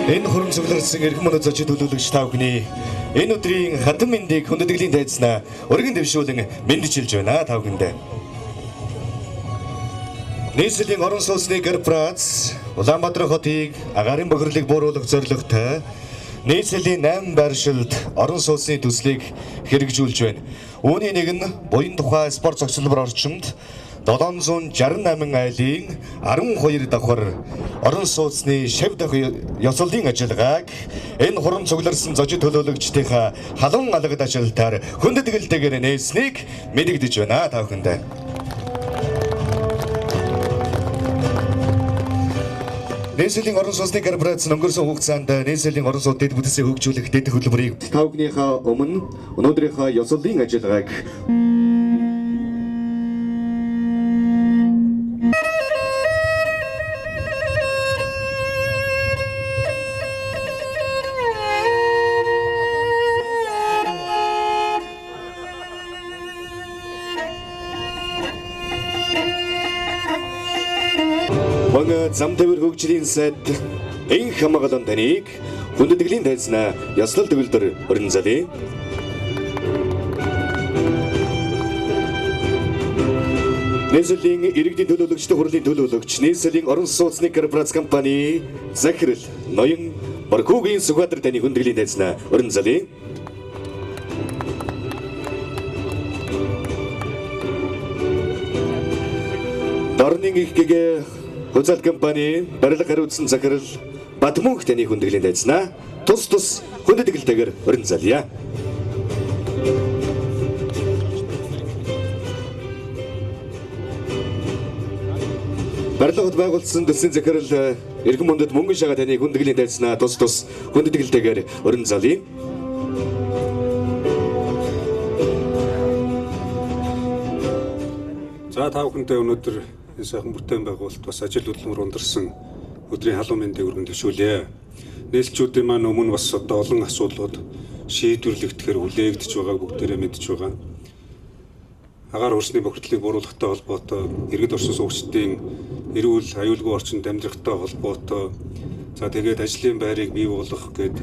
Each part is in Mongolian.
Энэ хурам цугларсан эрхэм мөнөд зочид төлөөлөгч та бүхний энэ өдрийн хатан мэндийг хүндэтгэлийн тайзнаа өргөн дэвшүүлэн мэндчилж байна та бүхэндээ. Нийслэлийн орон сууцны корпорац Улаанбаатар хотыг агаарын бохирлыг бууруулах зорилготой нийслэлийн 8 байршилд орон сууцны төслийг хэрэгжүүлж байна. Үүний нэг нь буян тухай спорт зохицолбор орчинд 768 айлын 12 давхар орон сууцны шав дах ёслолын ажиллагааг энэ хурам цугларсан зочид төлөөлөгчдийнхаа халуун алгад ажилтаар хүндэтгэлтэйгээр нээснийг мэдэгдэж байна та бүхэндээ. Нийслэлийн орон сууцны корпорац өнгөрсөн хугацаанд нийслэлийн орон сууц дэд бүтцийг хөгжүүлэх дэд хөтөлбөрийг та бүхнийхээ өмнө өнөөдрийнхөө ёслолын ажиллагааг зам төвөр хөгжлийн сайд энэ хамгаалан таныг хүндэтгэлийн тайзнаа ёслол төгөлдөр өрн залъя. Нийслэлийн иргэдийн төлөөлөгчдийн хурлын төлөөлөгч нийслэлийн орон сууцны корпорац компани захирал ноён Баркуугийн Сүхбаатар таны хүндэтгэлийн тайзнаа өрн залъя. Дорны ихгээ Хөзөл компани барилга хариуцсан захирал Батмунх таны хүндэтгэлийн тайзнаа тус хүндэтгэлтэйгээр өрн залъя. Барилгад байгуулсан төслийн захирал эрхэм мөндөд мөнгөн шагаа таны хүндэтгэлийн тайзнаа тус хүндэтгэлтэйгээр өрн залъя. За та бүхэндээ өнөөдөр энэ сайхан бүтээн байгуулалт бас ажил хөдөлмөр ундарсан өдрийн халуун мэндийг өргөн дэвшүүлье. Нийслэлчүүдийн маань өмнө бас одоо олон асуудлууд шийдвэрлэгдэхээр хүлээгдэж байгааг бүгдээрээ мэдж байгаа. Агаар хөрсний бохирдлыг бууруулахтай холбоотой, иргэд орсон суугчдын эрүүл аюулгүй орчинд амьдрахтай холбоотой, за тэгээд ажлын байрыг бий болгох гээд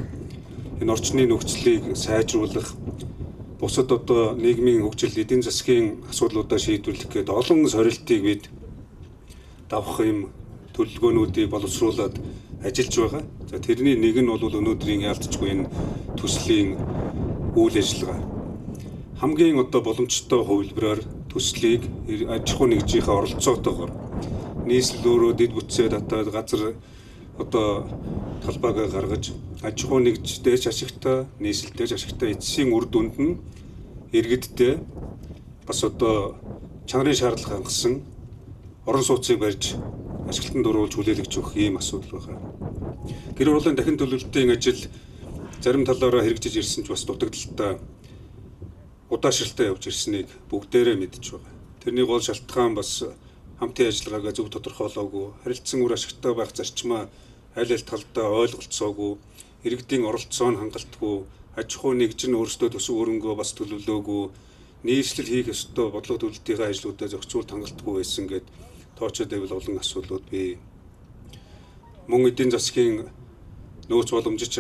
энэ орчны нөхцөлийг сайжруулах, бусад одоо нийгмийн хөгжил, эдийн засгийн асуудлуудаа шийдвэрлэх гээд олон сорилтыг бид давах юм төлөвлөгөөнүүдийг боловсруулад ажиллаж байгаа. За тэрний нэг нь бол өнөөдрийн яалтчгүй энэ төслийн үйл ажиллагаа. Хамгийн одоо боломжтой хувилбараар төслийг аж ахуй нэгжийнхээ оролцоотойгоор нийслэл өөрөө дэд бүтцээ татаад газар одоо талбайг гаргаж аж ахуй нэгжтэй ашигтай, нийслэлтэй ашигтай эцсийн үр дүнд нь иргэдтэй бас одоо чанарын шаардлага хангасан орон сууцыг барьж ашиглалтанд оруулж хүлээлгэж өгөх ийм асуудал байна. Гэр бүлийн дахин төлөвлөлтийн ажил зарим талаараа хэрэгжиж ирсэн ч бас дутагдaltaй удаашралтай явж ирснийг бүгдээрээ мэдж байгаа. Тэрний гол шалтгаан бас хамтын ажиллагаагаа зөв тодорхойлоогүй, харилцан үр ашигтай байх зарчмаа аль талдаа ойлголцоогүй, иргэдийн оролцоо нь хангалтгүй, аж ахуй нэгж нь өөрсдөө төсөв хөрөнгөө бас төлөвлөөгүй, нийслэл хийх ёстой бодлого төлөлтийн ажлуудаа зохицуулт хангалтгүй байсан гэд тоочод байвал олон асуудлууд бий. Мөн эдийн засгийн нөөц боломжич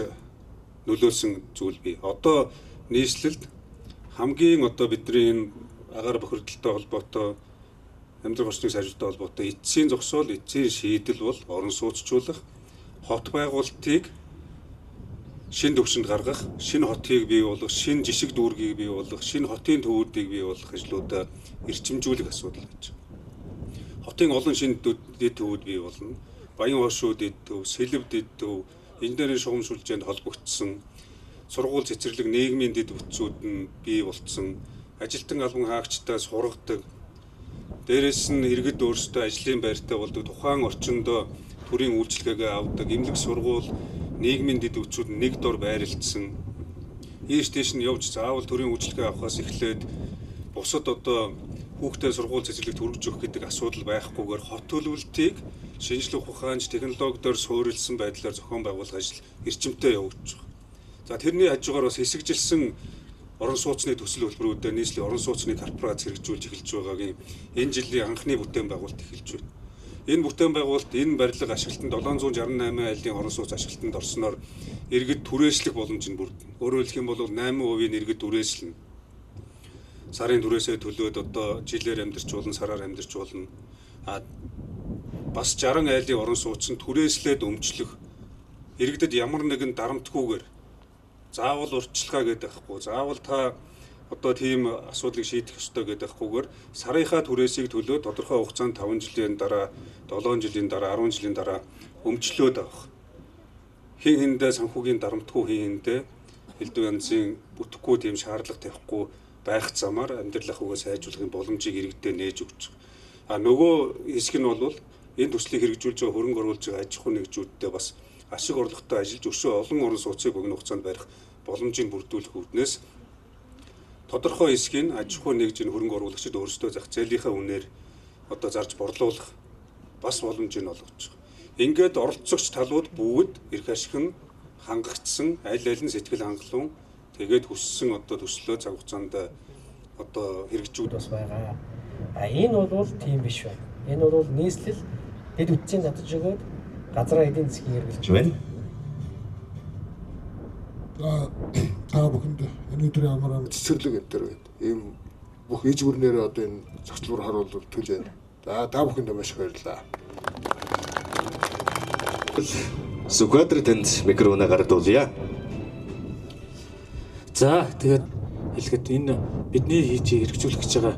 нөлөөлсөн зүйл бий. Одоо нийслэлд хамгийн одоо бидний агаар бохирдолтой холбоотой, амьдрал орчныг сайжруулалттай холбоотой эцсийн зогсоол, эцсийн шийдэл бол орон сууцчлуулах, хот байгуулалтыг шинэ төвшөнд гаргах, шинэ хотыг бий болгох, шинэ жишг дүүргийг бий болгох, шинэ хотын төвүүдийг бий болгох ажлуудаа эрчимжүүлэх асуудал гэж. Хотын олон шинэ дэд төвүүд бий болно. Баян хошуу дэд төв, Сэлэв дэд төв, инженерийн шугамшуулжинд холбогдсон, сургууль цэцэрлэг нийгмийн дэд бүтцүүд нь бий болцсон, ажилтан албан хаагчтай сургадаг. Дээрээс нь иргэд өөрсдөө ажлын байртай болдог, тухайн орчиндөө төрийн үйлчилгээгээ авдаг, эмнэлэг сургууль, нийгмийн дэд бүтцүүд нэг дор байрлагдсан. Ийш тийш нь явж заавал төрийн үйлчилгээ авахаас эхлээд бусад одоо хүүхдээ сургууль цэцэрлэгт хүргэж өгөх гэдэг асуудал байхгүйгээр хот төлөвлөлтийг шинжлэх ухаанч технологиор суурилсан байдлаар зохион байгуулах ажил эрчимтэй явагдаж байгаа. За тэрний хажуугаар бас хэсэгжилсэн орон сууцны төсөл хөтөлбөрүүдэд нийслэлийн орон сууцны корпорац хэрэгжүүлж эхэлж байгаагийн энэ жилийн анхны бүтээн байгуулалт эхэлж байна. Энэ бүтээн байгуулалт энэ барилга ашиглалтанд 768 айлын орон сууц ашиглалтанд орсноор иргэд түрээслэх боломж нь бүрдэнэ. Өөрөөр хэлэх юм бол 8% иргэд түрээслэнэ. Сарын түрээсээ төлөөд одоо жилээр амьдарч болно, сараар амьдарч болно. Бас 60 айлын орон сууц нь түрээслээд өмчлөх иргэдэд ямар нэгэн дарамтгүйгээр заавал урьдчилгаа гэдэг байхгүй. Заавал та одоо тийм асуудлыг шийдэх ёстой гэдэг ахгүйгээр сарынхаа түрээсийг төлөө тодорхой хугацаанд 5 жилийн дараа, 7 жилийн дараа, 10 жилийн дараа өмчлөөд авах. Хин хиндэ санхүүгийн дарамтгүй хин хиндэ элдв янзын бүтэхгүй тийм шаардлага тавихгүй байх замаар амьдрал ахуйгаа сайжруулахын боломжийг иргэдэд нээж өгч. Нөгөө хэсэг нь бол энэ төслийг хэрэгжүүлж байгаа хөрөнгө оруулж байгаа аж ахуй нэгжүүдтэй бас ашиг орлоготой ажиллаж өшөө олон орон сууцыг богино хугацаанд барих боломжийг бүрдүүлэх үүднээс тодорхой хэсгийн аж ахуй нэгжийн хөрөнгө оруулагчид өөрсдөө зах зээлийнхаа үнээр одоо зарж борлуулах бас боломжийг олгож байгаа. Ингээд оролцогч талууд бүгд эрх ашиг нь хангагдсан, аль аль нь сэтгэл хангалуун тэгээд хүссэн одоо төслөө цаг хугацаанд одоо хэрэгжүүлж бас байгаа. Энэ бол тийм биш байна. Энэ бол нийслэл дэд үтцийн татж өгөөд газраа эдийн засгийн хэрэгжилж байна. Та бүхэнд энэ өдрийн амраа цэцэрлэг энэ төр байна. Ийм бүх иж бүрнээр одоо энэ зохицлоор харуулвал төлж байна. За та бүхэнд маш их баярлалаа. Сүхбаатар танд микрофоноо гардуулъя. За тэгээд хэлэхэд энэ бидний хийж хэрэгжүүлэх гэж байгаа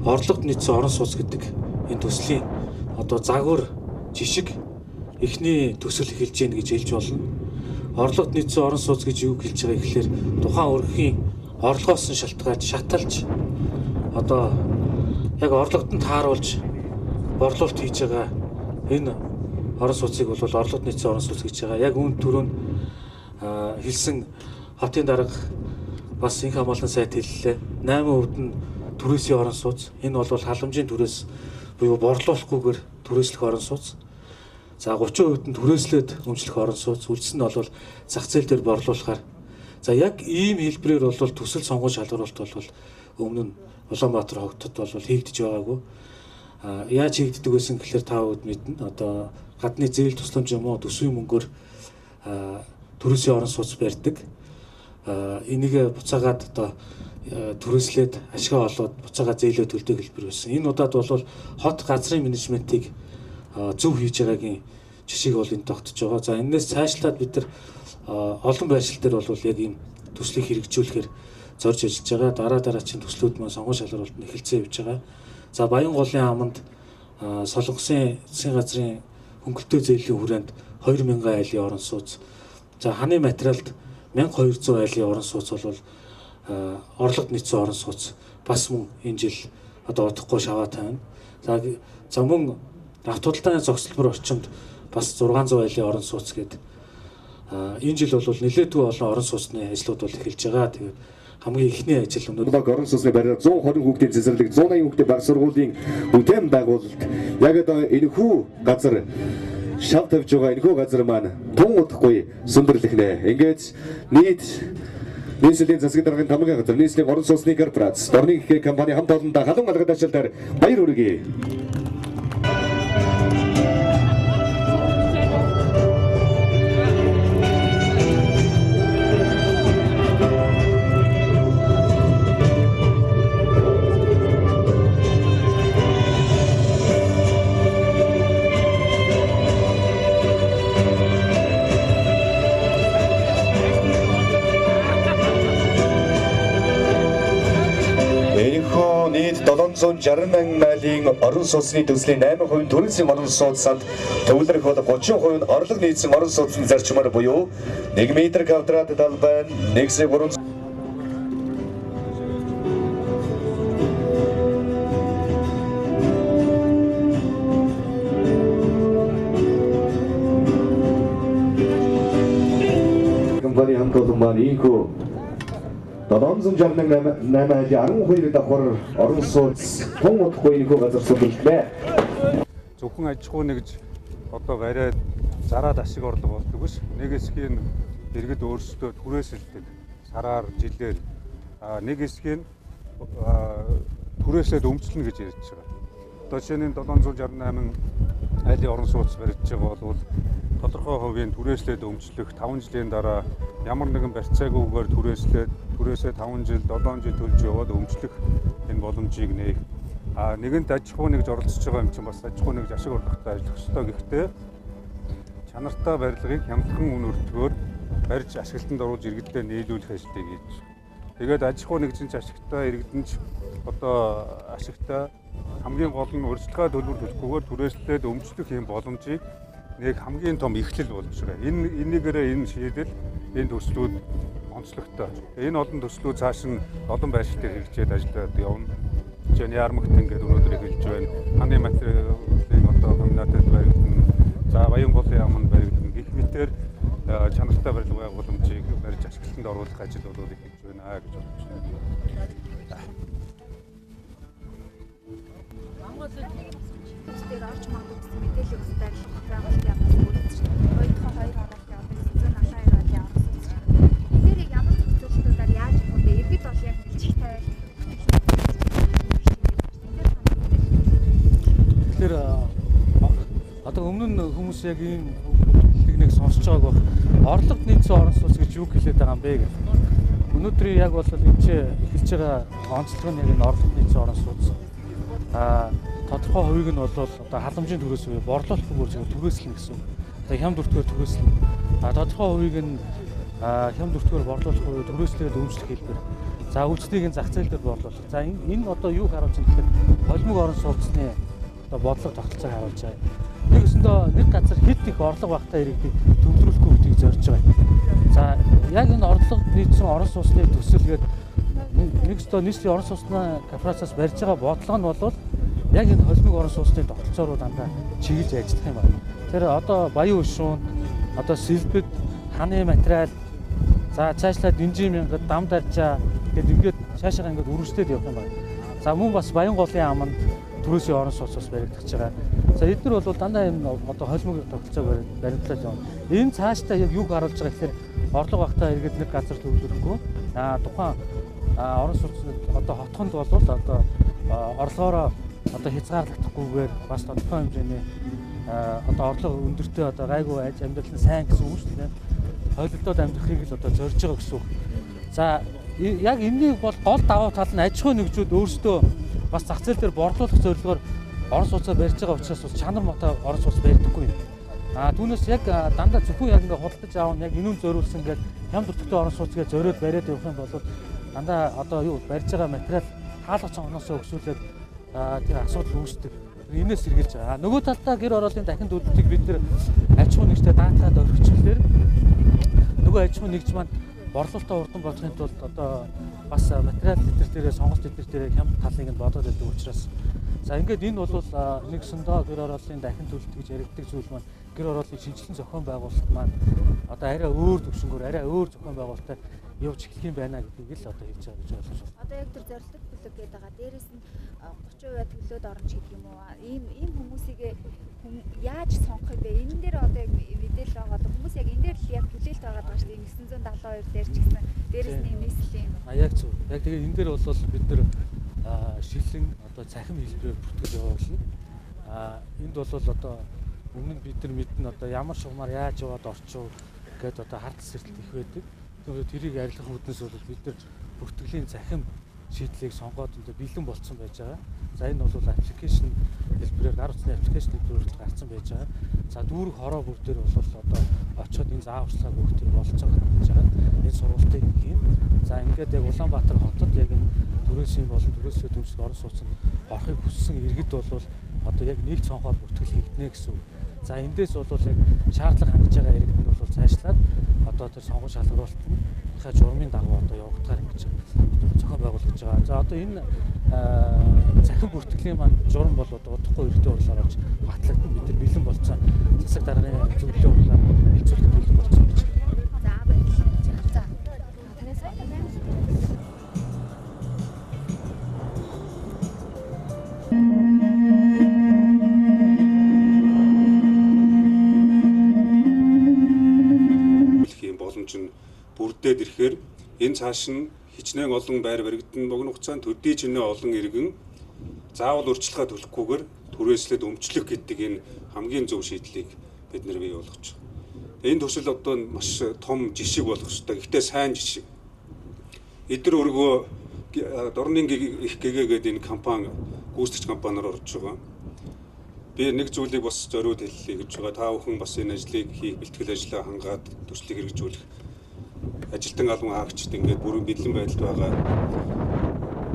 орлогод нийцсэн орон сууц гэдэг энэ төслийн одоо загвар жишг эхний төсөл эхэлж гин гэж хэлж болно. Орлогод нийцсэн орон сууц гэж юу хэлж байгаа гэхээр тухайн өрхийн орлогоос нь шалтгаалж шаталж одоо яг орлогод нь тааруулж борлуулалт хийж байгаа энэ орон сууцыг бол орлогод нийцсэн орон сууц гэж байгаа. Яг үүн түрүүнд хэлсэн хотын дарга бас инх хамгаалалтын сайд хэллээ. 8% нь түрээсийн орон сууц. Энэ бол халамжийн түрээс буюу борлуулахгүйгээр түрээслэх орон сууц. За 30% нь түрээслээд өмчлөх орон сууц. Үлдсэн нь бол зах зээл дээр борлуулахаар. За яг ийм хэлбэрээр бол төсөл сонгуульч шалгаруулалт бол өмнө нь Улаанбаатар хогтод бол хийгдэж байгаагүй. Яаж хийгддэг байсан гэхээр та бүд мэднэ. Одоо гадны зээл тусламж юм уу төсвийн мөнгөөр түрээсийн орон сууц барьдаг. Энийг буцаагаад одоо түрээслээд ашгаа олоод буцаага зээлээ төлдөг хэлбэр байсан. Энэ удаад бол хот газрын менежментийг зөв хийж байгаагийн жишгийг бол энд тогтож байгаа. За энэс цаашлаад бид нар олон байршил дээр бол яг ийм төслийг хэрэгжүүлэхээр зорж ажиллаж байгаа. Дараагийн төслүүд маань сонгуульч шалгаруулалт нь эхэлцээ явж байгаа. За Баянголын аманд Солонгосын засгийн газрын хөнгөлтөө зээлийн хүрээнд 2000 айлын орон сууц. За ханы материалд 1200 айлын орон сууц бол орлогод нийцсэн орон сууц бас мөн энэ жил одоо удахгүй шаваа тавина. За мөн автодалдааны зогсолбор орчимд бас 600 айлын орон сууц гэдэг энэ жил бол нэлээдгүй олон орон сууцны ажлууд бол эхэлж байгаа. Тэгээд хамгийн ихний ажил өнөөдөр орон сууцны бариар 120 хүүхдийн цэцэрлэг 180 хүүхдийн баг сургуулийн бүтээн байгуулалт яг одоо энэ хүү газар шав тавьж байгаа энэ хүү газар маань тун удахгүй сүндэрлэхнэ. Ингээд нийслэлийн засгийн даргын тамгын газар нийслэлийн орон сууцны корпорац дорны их компани хамт олонда халуун алгад ажилтнаар баяр хүргэе. Нийт 760 мянган айлын орон сууцны төслийн 8% түрээсийн орон сууцанд төвлөрөх бол 30% нь орлого нийцсэн орон сууцны зарчмаар буюу 1 м квадрат талбай 1.3 компани хамт олон маань ийхүү 768 айлын 12 давхар орон сууц тун удахгүй нэг газар сүлжлээ. Зөвхөн аж ахуй нэгж одоо бариад зараад ашиг орлого болдог биш. Нэг хэсгийн иргэд өөрсдөө түрээсэлдэг. Сараар жилээр нэг хэсгийн түрээслээд өмчлөнө гэж ярьж байгаа. Одоо жишээ нь 768 айлын орон сууц барьж байгаа бол тодорхой хувийн түрээслээд өмчлөх 5 жилийн дараа ямар нэгэн барьцаагүйгээр түрээсээ 5 жил 7 жил төлж яваад өмчлөх энэ боломжийг нээх. Нэгэнт аж ахуй нэгж оролцож байгаа юм чинь бас аж ахуй нэгж ашиг орлоготой ажиллах ёстой. Гэхдээ чанартай барилгыг хямдхан үн өртгөөр барьж ашиглалтанд оруулж иргэдэд нийлүүлэх ажлыг хийж. Тэгээд аж ахуй нэгжийн ашигтай иргэдэнч одоо ашигтай хамгийн гол нь урьдчилгаа төлбөр төлөхгүйгээр түрээслээд өмчлөх юм боломжийг нэг хамгийн том эхлэл болж байгаа. Энийгээрээ энэ шийдэл энэ төслүүд онцлогтой. Энэ олон төслүүд цааш нь олон байршилтаар хэрэгжээд ажиллаад явна. Жишээ нь Ярмагт ингээд өнөөдөр эхэлж байна. Ханы материалын одоо комбинатад баригдана. За Баянголын яамд баригдана. Гэх мэтээр чанартай барилга байгууламжийг барьж ашиглалтанд оруулах ажил бол эхэлж байна гэж бодож байна. Монголын дээр орч магадгүй гэсэн мэдээлэл өгсөн барилга байгуулалт яамаас үүсэж байна. Хоёрдугаар 2 хоногт одоо 972 оны авсан. Эдгээрийг ямар зөвлөлтөөр яаж юм бэ? Иргэд бол яг бэлчигтэй Тэгэхээр одоо өмнө нь хүмүүс яг ийм хэллэгийг сонсож байгааг баг. Орлогод нийцсэн орон сууц гэж юу хэлээд байгаа юм бэ гэх. Өнөөдөр яг бол энэ ч эхэлж байгаа онцлог нь яг энэ орлогод нийцсэн орон сууц. Тодорхой хувийг нь бол одоо халамжийн төрөөс үе борлуулалтгүйгээр зөв түрээслэнэ гэсэн. Одоо хямд өртгөөр түрээслэнэ. Тодорхой хувийг нь хямд өртгөөр борлуулалтгүй түрээслээд өмчлөх хэлбэр. За үйлчлэгийг зах зээл дээр борлуулах. За энэ одоо юуг харуулж байгаа гэхээр холимог орон сууцны одоо бодлого тогтолцоог харуулж байгаа. Нэг өсөндөө нэг газар хэд их орлого багтаа иргэдийг төвлөрүүлэхгүй гэдгийг зорж байгаа. За яг энэ орлого нийцсэн орон сууцны төсөлгээд нэг өстөө нийслэлийн орон сууцны корпорациас барьж байгаа бодлого нь бол яг энэ холимог орон сууцны тогтолцоороо дандаа чиглэж ажиллах юм байна. Тэр одоо баян өшүүн, одоо сэлбэд, ханы материал, за цаашлаад инжийн мянгад дам даржаа гэдэг ингээд цаашаа ингээд үргэлжлээд явах юм байна. За мөн бас Баянголын яамд түрээсийн орон сууцаас баригдаж байгаа. За эдгээр бол дандаа энэ одоо холимог тогтолцоог баригдлаад явна. Энэ цаашдаа яг юг харуулж байгаа гэхээр орлого багтаа иргэд нэг газар төвлөрөхгүй. Тухайн орон сууцны одоо хотхонд бол одоо орлогоороо одоо хязгаарлагдахгүйгээр бас тодорхой хэмжээний одоо орлого өндөртэй одоо гайгүй амьдрал нь сайн гэсэн үг шүү дээ. Хойлолдоод амьдрахыг л одоо зорж байгаа гэсэн үг. За яг энэний бол гол давуу тал нь аж ахуй нэгжүүд өөрсдөө бас зах зээл дээр борлуулах зорилгоор орон сууцаа барьж байгаа учраас бас чанар мотой орон сууц барьдаггүй. Түүнээс яг дандаа зөвхөн яг ингээ худалдаж аав нь яг энүүн зориулсан ингээд хямд өртөгтэй орон сууцгээ зориод бариад явах юм бол дандаа одоо юу барьж байгаа материал хаалга цонхноосоо өксүүлээд тэр асуудал үүсдэг. Энээс сэргийлж байгаа. Нөгөө талдаа гэр ороолын дахин төлбөрийг бид нэр аж ахуй нэгжтэй даатгаад орхичихлээр нөгөө аж ахуй нэгж маань борлуулалтаа урдан болохын тулд одоо бас материал тэтэр дээрээ сонголт тэтэр дээрээ хямд талыг нь бодоод байдаг учраас за ингээд энэ бол нэгсэндээ гэр ороолын дахин төлөлт гэж яригддаг зүйл маань гэр ороолын шинжилэн зохион байгуулалт маань одоо арай өөр төвшнгөөр арай өөр зохион байгуулалтаар явж эхлэх юм байна гэдгийг л одоо хэлж байгаа гэж ойлгож байна. Одоо яг тэр зорилт бүлэг гэдэг байгаа. Дээрээс нь 30% төлөөд орно ч гэдэг юм уу? Ийм хүмүүсийг яаж сонгох юм бэ? Энэ дээр одоо яг мэдээлэл байгаа. Хүмүүс яг энэ дээр л яг хүлээлт байгаа даа шүү дээ. 972 дээр ч гэсэн дээрээс нь нийслэлийн. Яг зөв. Яг тэгээ энэ дээр бол бид нэр шилэн одоо цахим хэлбэрээр бүртгэл явуулна. Энд бол одоо өмнө нь бид нар мэднэ одоо ямар шугамар яаж яваад орчив гэдэг одоо хардл сэрэлт их байдаг. Тэрийг арилгах үүднээс бол бид нар бүртгэлийн цахим шийдлийг сонгоод бэлэн болцсон байж байгаа. За энэ бол аппликейшн хэлбэрээр гар утасны аппликейшн хэлбэрээр гарсан байж байгаа. За дүүрэг хороо бүр дээр бол одоо очиод энэ зааварчилгааг өгөх тийм болцоо гаргаж байгаа. Энэ сургалтыг хийн. За ингээд яг Улаанбаатар хотод яг энэ түрээсийн болон түрээсээ төвчл орон сууцнд орохыг хүссэн иргэд бол одоо яг нэг цонхоор бүртгэл хийгднэ гэсэн үг. За эндээс бол яг шаардлага хангаж байгаа иргэд нь бол цаашлаад одоо тэр сонгон шалгаруулалтын журмын дагуу одоо явагдахаар ингэж зохион байгуулж байгаа. За одоо энэ захин бүртгэлийн маань журам бол одоо удахгүй эртний урлаар орж батлагдсан бид нар бэлэн болцсон засаг дарганы зөвлөлийн урлаар хэлцүүлэх бэлэн болцсон гэж. За баярлалаа. За танаас байна. Боломж нь бүрдээд ирэхээр энэ цааш нь хичнээн олон байр баригдсан богино хугацаанд төдий чинээ олон иргэн заавал урьдчилгаа төлөхгүйгээр түрээслээд өмчлөх гэдэг энэ хамгийн зөв шийдлийг бид нэр бий болгож байгаа. Энэ төсөл одоо маш том жишг болох ёстой. Гэхдээ сайн жишг. Эдгээр өргөө дорнын их гэгээд энэ компани гүйцэтгэгч компаниар орж байгаа. Би нэг зүйлийг бас зориуд хэллий гэж байгаа. Та бүхэн бас энэ ажлыг хийх, бэлтгэл ажлаа хангаад төслийг хэрэгжүүлэх ажилтан албан хаагчид ингээд бүрэн бэлэн байдалд байгаа.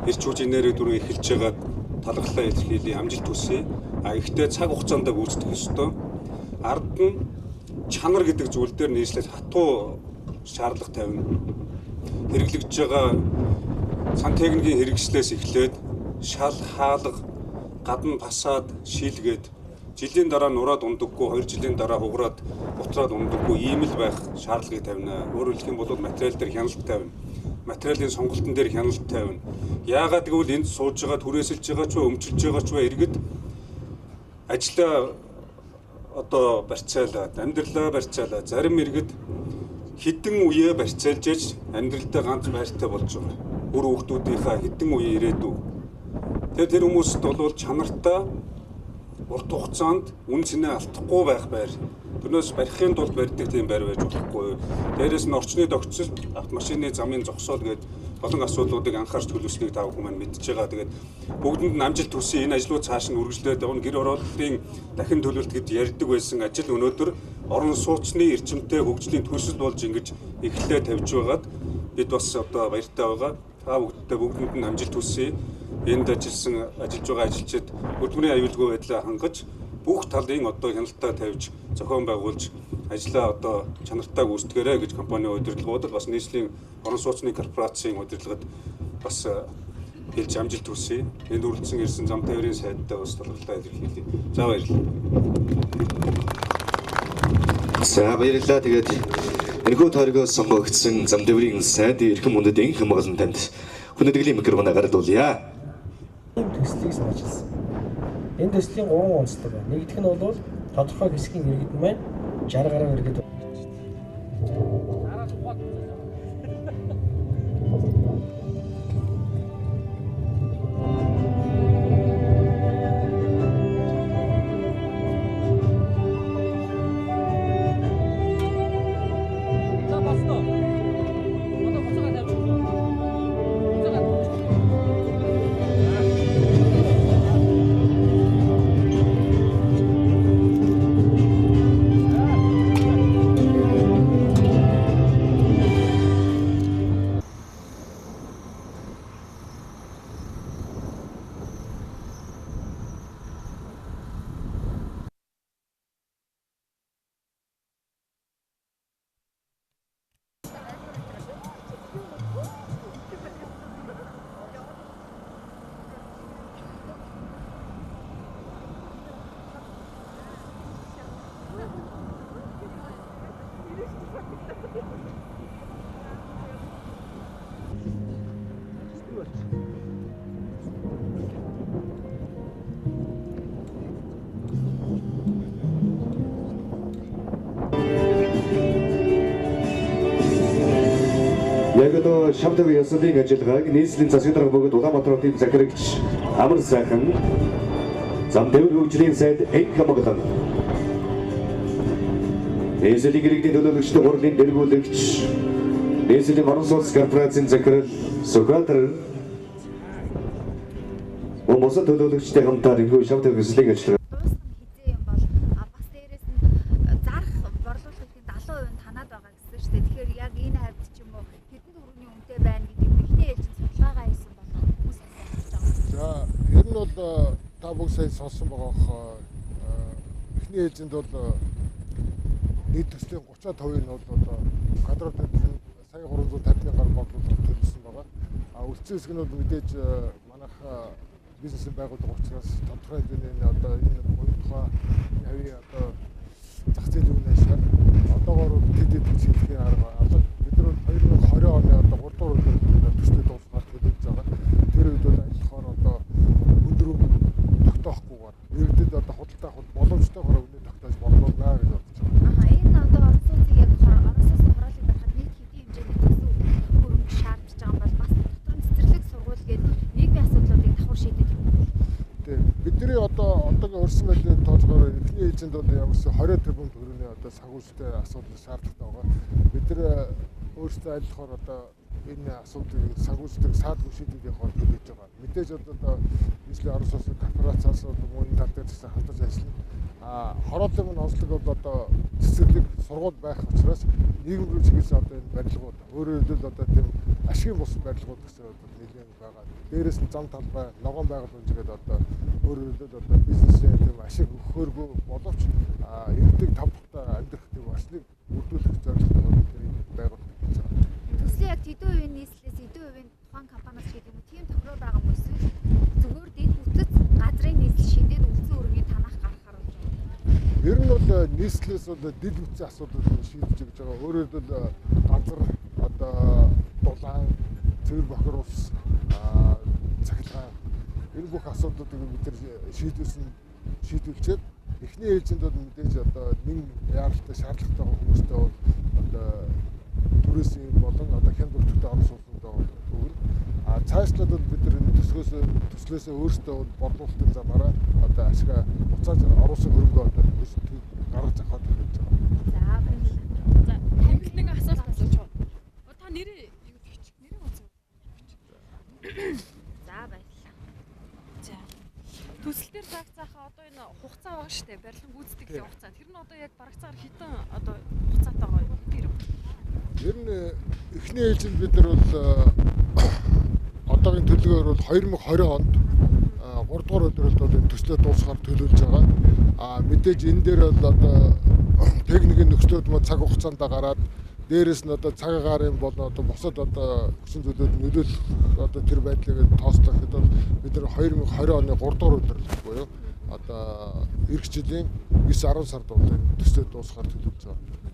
Ирч хүч энерги дүрэн эхэлж байгаа талхлаа илэрхийлээ, амжилт хүсье. Ихтэй цаг хугацаанд гүйцэтгэх ёстой. Ард нь чанар гэдэг зүйл дээр нийслэл хатуу шаардлага тавина. Хэрэглэгдэж байгаа сан техникийн хэрэгслээс эхлээд шал хаалга, гадна фасад шийлгээд жилийн дараа нураад ундаггүй, 2 жилийн дараа хугараад бутраад ундаггүй ийм л байх шаардлагыг тавина. Өөрөөр хэлэх юм бол материал дээр хяналт тавина. Материалын сонголтын дээр хяналт тавина. Яагаад гэвэл энд сууж байгаа, түрээсэлж байгаа ч, өмчилж байгаа ч иргэд ажлаа одоо барьцаалаад, амьдралаа барьцаалаад, зарим иргэд хэдэн үеэ барьцаалж иж амьдралдаа ганц байртай болж байгаа. Өөр хүүхдүүдийнхаа хэдэн үе ирээдүй. Тэр хүмүүст бол чанартай урт хугацаанд үн цэнэ алдахгүй байх байр. Тэрнээс барихын тулд барьдаг тийм байр байж болохгүй. Дээрээс нь орчны тогтцол, автомашины замын зогсоол гээд олон асуудлуудыг анхаарч төлөвлөснийг та бүхэн маань мэдж байгаа. Тэгээд бүгдэнд нь амжилт хүсье. Энэ ажлууд цааш нь үргэлжлээд явна. Гэр оролтын дахин төлөвлөлт гэж ярьдаг байсан ажил өнөөдөр орон сууцны эрчимтэй хөгжлийн төсөл болж ингэж эхлээ тавьж байгаад бид бас одоо баяртай байгаа. Та бүгдэнд нь амжилт хүсье. Энд ажиллаж байгаа ажилчид хөдөлмөрийн аюулгүй байдлаа хангаж бүх талын одоо хяналтаа тавьж зохион байгуулж ажлаа одоо чанартай гүйцэтгээрэй гэж компанийн удирдлагууд бас нийслэлийн орон сууцны корпорацийн удирдлагад бас хэлж амжилт хүсье. Энд үргэлжлэн ирсэн зам тээврийн сайдтай бас талархлаа илэрхийлье. За баярлалаа. За баярлалаа. Тэгээд энэхүү тойргоос сонгогдсон зам тээврийн сайд эрхэм мөндөд инх хамгаалсан танд хүндэтгэлийн микрофоныг гардуулъя. Ийм төслийг санаачилсан. Энэ төслийн 3 онцлог байна. Нэгдүгээр нь бол тодорхой хэсгийн иргэд маань 60 гаруй иргэд Яг одоо шавтаг ясны ажиллагааг нийслэлийн засгийн дарга бөгөөд Улаанбаатар хотын захирагч Амар сайхан зам тээвэр хөгжлийн сайд инх хамгаалсан. Нийслэлийн иргэдийн төлөөлөгчдийн хурлын дэлгүүлэгч нийслэлийн орон сууц корпорацийн захирал Сүхбаатар Босо төлөөлөгчтэй хамтаар энэхүү шавтаг ясны ажиллагаа сая сонсон байгаа эхний ээлжинд бол нийт төслийн 30% нь бол одоо квадрат метр сая 350-ны гар бодлуулалт төлсөн байгаа. Үлцэн хэсэг нь бол мэдээж манайх бизнесийн байгууллага учраас тодорхой хэмжээний одоо энэ тухай явъя одоо зах зээлийн үн ажиллагаа одоогоор тэдэд хэлхийн арга одоо бид нар 2020 оны одоо 3 дугаар үеэр төслийн дуусгаар төлөвлөж байгаа. Тэр үед бол ажиллахаар одоо өдрөв тогтоохгүйгээр иргэдэд одоо худалдаа боломжтойгоор үнэ тогтоож болно гэж бодож байна. Энэ одоо орон сууцыг яг орон сууцны хураалыг барихад нийт хэдийн хэмжээний төсөв хөрөнгө шаардж байгаа бол бас дотор нь цэцэрлэг сургууль гээд нийгмийн асуудлуудыг давхар шийдэж байна. Бидний одоогийн гарсан мэдээ тоолгоор эхний ээлжинд бол ямарсан 20 тэрбум төгрөгийн одоо сагуулжтай асуудал шаардлагатай байгаа. Бид нар өөрсдөө айлхаар одоо энэ асуудлыг сагуулжтай саадгүй шийдвэрийг холбож байгаа. Мэдээж одоо нийслэлийн орон сууцны корпорацаас мөн энэ тал дээр хамтарч ажиллана. Хороолын мөн онцлог бол одоо цэцэрлэг сургууль байх учраас нийгэм рүү чиглэсэн одоо энэ барилгууд өөрөөр хэлбэл одоо тийм ашигын бус барилгууд гэсэн нэлээд байгаа. Дээрээс нь зам талбай, ногоон байгуул үнжигээд одоо өөрөөр хэлбэл одоо бизнесээ тийм ашиг өгөхөөргүй боловч иргэдэг тавтахтай амьдрах тийм ажлыг бүрдүүлэх зорилготой байгууллага гэж байна. Төслийн яг хэдэн хувийн нийслэлээс хэдэн хувийн тухайн компаниас гэдэг юм уу тийм тохирол байгаа юм эсвэл зүгээр дэд бүтц газрын нийслэл шийдээд үлдсэн өргөний танах гаргахаар болж байна. Ер нь бол нийслэлээс бол дэд бүтцийн асуудлыг шийдэж өгч байгаа. Өөрөөр хэлбэл газар одоо дулаан, цэвэр бохир ус, цахилгаан энэ бүх асуудлуудыг бид нар шийдвүүлчихэд эхний ээлжинд бол мэдээж одоо нэг яаралтай шаардлагатай хүмүүстэй бол одоо түрээсийн болон одоо хэн бүртгтэй орон сууцтай өгнө. Цаашлаад бол бид нар энэ төслөөсөө өөрсдөө борлуулалтын замаараа одоо ашиг буцааж оруулсан хөрөнгө одоо гаргаж авах гэж байгаа. За Танд нэг асуулт асууж байна. Та нэрээ юу гэж? Нэрээ үзэн. за баярлалаа. За. Төсөл дээр загцаахаа одоо энэ хугацаа байгаа шүү дээ. Барилга гүйцэтгэлийн хугацаа. Тэр нь одоо яг барагцаагаар хэдэн одоо хугацаатай байгаа юм тэр. Ер нь эхний ээлжинд бид нар бол одоогийн төлөвөөр бол 2020 онд 3 дугаар өдрөд бол энэ төслөө дуусгахаар төлөвлөж байгаа. Мэдээж энэ дээр бол одоо техникийн нөхцөлд цаг хугацаанд гараад дээрээс нь одоо цаг агаарын бол одоо бусад одоо хүчин зүйлүүд нөлөөлөх одоо тэр байдлыг тооцоолох хэд бол бид нар 2020 оны 3 дугаар өдөр буюу одоо эх жилийн 9-10 сард бол энэ төслөө дуусгахаар төлөвлөж байгаа.